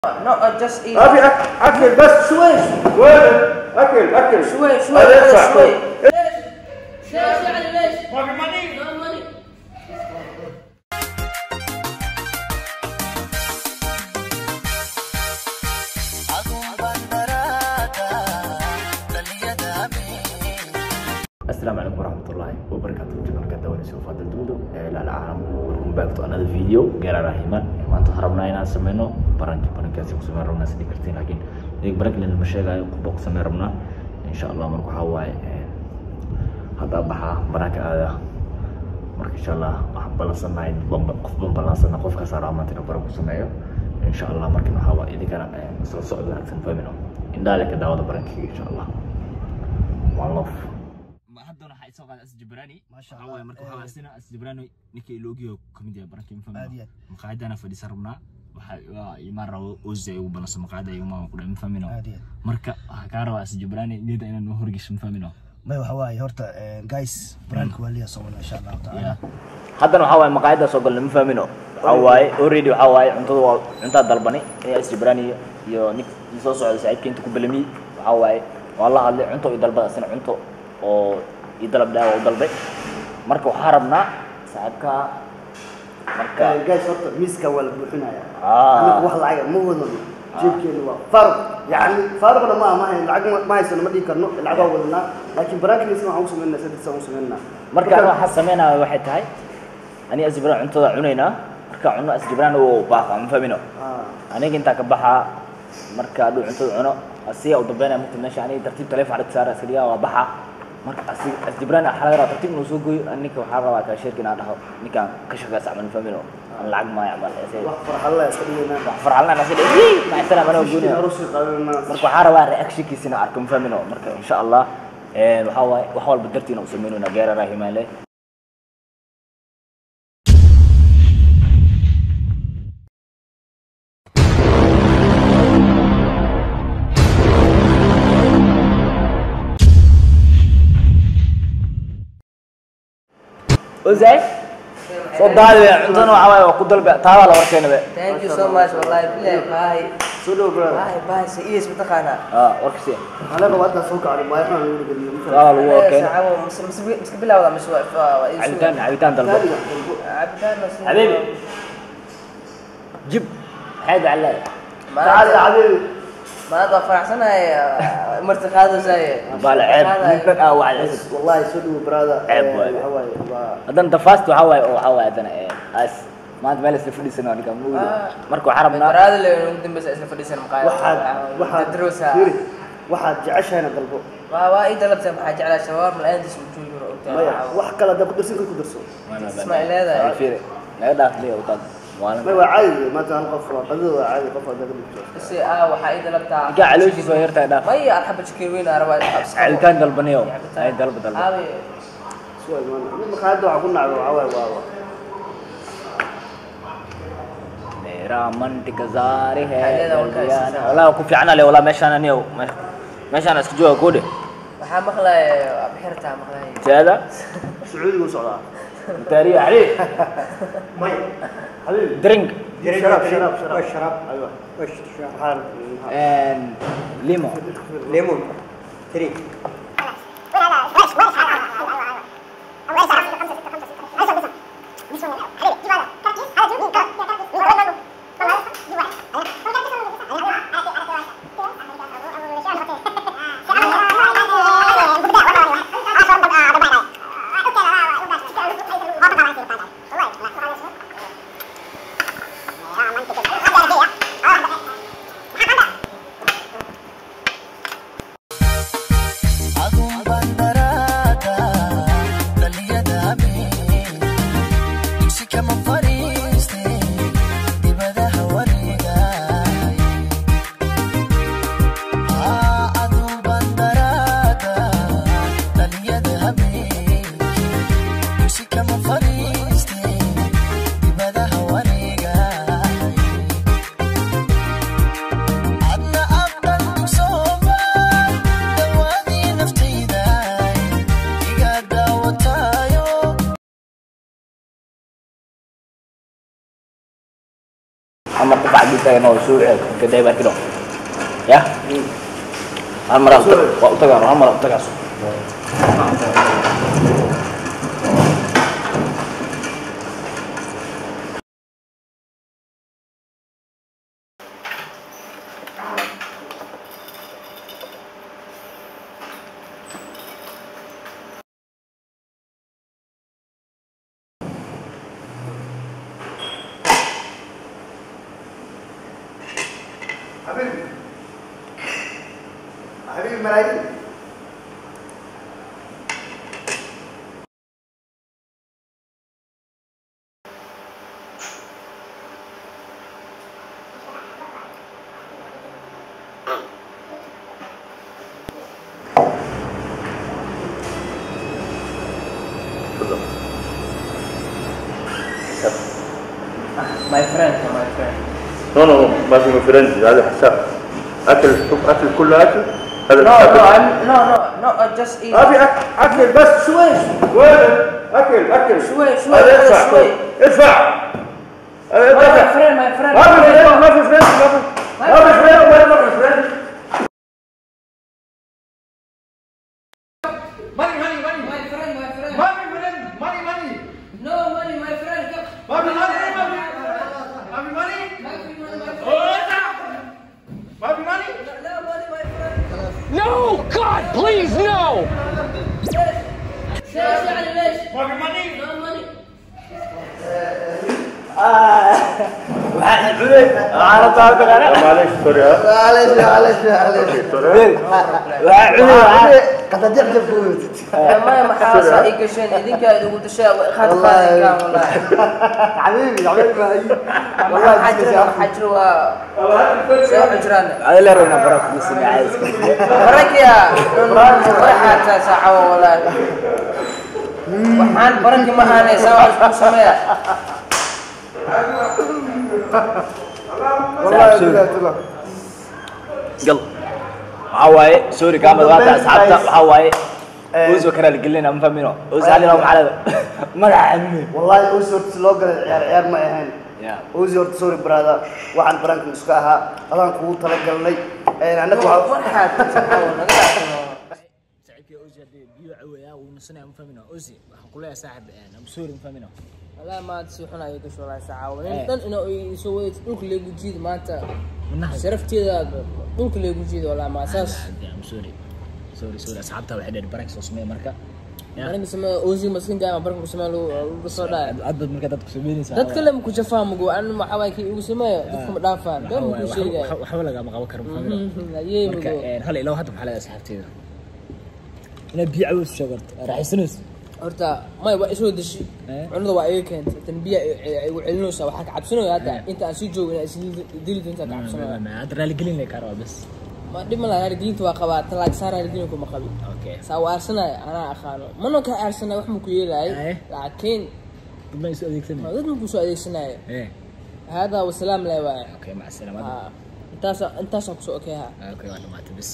No, just eat. ابي اكل بس شوي وين اكل شوي هذا شوي. ليش يعني ليش؟ ما في ماني ما ماني. السلام عليكم ورحمة الله وبركاته. جميعا كدواني سوف تدودو لا العالم ولكم باك تو another video غير راهيمان ما انت حرمنا inaan sameyno barankaasi ku sameyn rabnaa sidii kartiin laakiin idig barak lana ma sheegayo ku bok sameyn rabnaa insha Allah marka waxa waaye hada baxa baranka aada marka insha Allah wax balasanayd qof balasana qofka saaraamaanta inuu baranku sameeyo insha Allah marka waxa waaye idinka soo socdo wanaagsan fahmino indhaale ka daawada barankiga insha Allah one love haddana waxa soo qaad asjibrani waxa way marka waxa asina asjibrani ninkii loogiyo kamid baranki fahmino maqaadana fadhisarna waxa imara oozay u balas maqaada iyo ma ku dhan fahmino marka waxa ka rabaa asjibrani nida inaan u horgisho fahmino ما هو horta guys brank waliya soo wada insha Allah ta'ala haddana waxa way maqaayada soo galnay fahmino waxa way already waxa way cuntada dalbani ee asjibrani iyo nik soo socday saaxiibkiinta ku balami waxa way wallahi hadlay cunto iyo dalbada asina cunto oo idalab daawo dalbay marka waxa rabnaa saabka marka guys horta miiska wala buuxinaya anigu wax lacag ma wado jeebkeena waa farq yani farqna ma hayn lacag ma haysan ma dhigi karno lacag wadana laakiin baraakadiisa waxaan u sameynaa saddex sano u sameynaa marka waxa sameynaa waxay tahay ani asjibran cuntada cunayna marka cunno asjibran oo baaqa ma fahmino aniga inta ka baxa marka adu cuntada cuno asiya u dambeena mid meesha ani tartiib telefoon adag saara asriya waa baxa marka asjibran xalaga tartiib noo soo gooyo anika waxa rabaa ka shirkina dhaho ninkan ka shaqeeya saxman fahmino lacag ma yacmal wax farxalla iska dhigayna wax farxalla nasi dhigi ma isla mana gooniyo marka waxa rabaa reaction kiisina arkum fahmino marka insha Allah waxa way wax walba dartiina u sameeyno gaara rahimaale وزاي صدّاد عندنا وعواي وقدر تعال على وركينا بقى. Thank you so much والله بالله باي. soo brother باي سئيس بتقانا. وركسي. أنا قبضت فوق على ما يفهم يقول لي. تعال الوركين. مش بالله والله مش عبيدان دلبو. عبيدان حبيبي. جيب حاجة على. تعال يا حبيبي. ما ضاف أحسن هاي مرتق هذا زي. بالله عيب ممكن واحد. والله سو brother. عيب هواي. هذا أنت فاست وهواي أو هواي هذا أس. ما أنت مالس في السنة اللي كم مركو حرمنا هذا اللي ممكن بس اسمه في السنة مقايض واحد دروسها واحد جعش هنا قلبه وايد طلبت حاجة على شوارع من الأندس وجوجر واحد كلا ده قدرسين كل قدرسون اسمع هذا الفيري لا داخلية وطن ما هو عادي ما كان قفرة قدر عادي قفرة ده قدر بس وحيد طلبتها قاعد علوش صغيرتها ده ما هي أحب تشكيل وين أنا عيلتان دلبنيو هاي دلب شوي ما خدوا عقولنا على عواي رامن تكزاري है والله كوفي عنا لي والله ماشي انا نيو ماشي انا اسكجوا كوده waxaa maqlay bixirta maqlay هذا سعودي وسعودي تاريخ عليه مي حبيبي درينك شراب ايوه وش شراب and ليمون تريك تاجنا وسوق كده يبقى كده يا عمرو وقتها عمرو وقتها حبيبي ملايين My friend. نو ما في فرنسي هذا حساب اكل شوف اكل كله اكل هذا No, just eat. ما في اكل بس شوي وين اكل شوي هذا ادفع شوي. ادفع هذا My ادفع friend. ما في فرنسي Money. No money, my friend. No, God, please, no! ليش يعني ليش؟ No money. معلش سوري ها معلش قد تحجب ما محاصة إيكشن إذنك يقول تشاء خد كان والله حبيبي والله حجروا سوى حجرانا هذا اللي رأينا برك بس اللي عايز برك يا راحة ساعة والله وحان برك ما أنا سوى سمية والله يلا عواي سوري كامل واقع أصحابته عواي وزو كنا لقلنا مفهمينه وزو علينا ومعلى ما عمي والله أوزورت سلوغر عيار ما يهين أوزورت سوري برادا وعن برانك مسكاها أنا كوو تلقلني أنا كوو فرحة سعيد أوزي بيو عويا ونصنع مفهمينه أوزي كلها صاحب أنا مسوري مفهمينه لا ما تسوحنا يكش والله ساعة وإنتن إنه يسوي دوك اللي يجيد ما أنت شرفتي ذا دوك اللي يجيد والله ما أساس سوري أصحابته وحدة برانك سوسمية مركا برانك سماه أوزي مسكين جاي برانك سماه له بصراحة عدد مركا تكسبيني ساعة تتكلم كل شفاه مجو أنا ما حواي كي يسماه دكتور دافع ده ممكن شيء جاي حاول أجا مقاوة كرم فمينه مركا هلا لو هاتم حلا أصحابتي ذا أنا بيعوز شجرت راح يسنس horta may waa isoo dashi cunada waa iga keentay tanbiya ay u celinaysaa waxa ka cabsanayo hadda inta aan sii joogin ay sii dilid inta ka cabsanayo ma adra la gelin karo bas ma dhib ma laha gelinta waa qabaa talaag saar gelin kuma qabi okay saa waarsanay ana aqaano mana ka aarsanay wax ma ku yeelay laakiin ma isoo adeegsanay dad ma ku soo adeegsanay hada wa salaam la waa okay ma salaam intaas ku soo okay okay waa dhamaatay bas